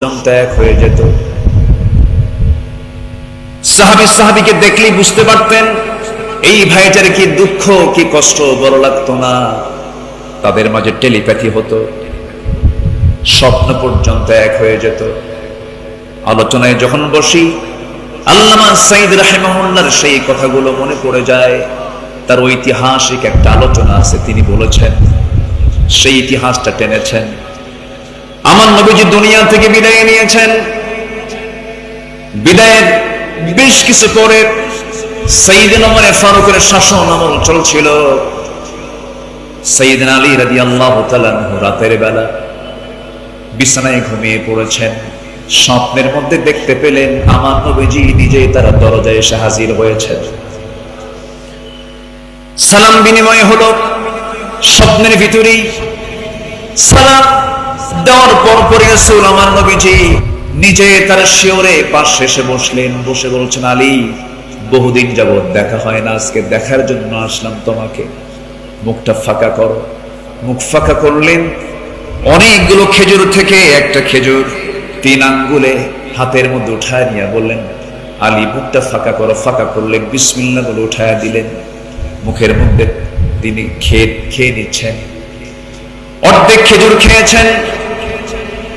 ত্যাগ হয়ে যেত। সাহাবীকে দেখলেই বুঝতে পারতেন এই ভাইটার কি দুঃখ কি কষ্ট বড় লাগতো না। তাদের মাঝে টেলিপ্যাথি হতো, স্বপ্ন পর্যন্ত এক হয়ে যেত। আলোচনায় যখন বসি আল্লামা সাঈদ রাহিমাহুল্লাহর সেই কথাগুলো মনে পড়ে যায়। তার ঐতিহাসিক একটা আলোচনা আছে, তিনি বলেছেন, সেই ইতিহাসটা টেনেছেন। আমার নবীজি দুনিয়া থেকে বিদায় নিয়েছেন। বিদায়ের বেশ কিছু পরে সাইয়েদনা ওমর ফারুকের শাসন আমল চলছিল। সাইয়েদনা আলী রাদিয়াল্লাহু তাআলা রাতের বেলা বিছানায় ঘুমিয়ে পড়েছেন। স্বপ্নের মধ্যে দেখতে পেলেন আমার নবীজি নিজেই তার দরজায় এসে হাজির হয়েছেন। সালাম বিনিময় হলো স্বপ্নের ভিতরেই। সালাম দেওয়ার পরপরই রাসূল আমার নবীজি নিজে তার শিয়রে পাশে এসে বসলেন। বসে বলছেন, আলী, বহুদিন যাবত দেখা হয় না, আজকে দেখার জন্য আসলাম তোমাকে। মুখটা ফাঁকা করো। মুখ ফাঁকা করলেন। অনেকগুলো খেজুর থেকে একটা খেজুর 3 আঙ্গুলে হাতের মধ্যে উঠায় নিয়ে বললেন, আলী, মুখটা ফাঁকা করো। ফাঁকা করলেন, বিসমিল্লাহ বলে উঠায় দিলেন। মুখের মধ্যে তিনি খেয়ে নিচ্ছেন। অর্ধেক খেজুর খেয়েছেন,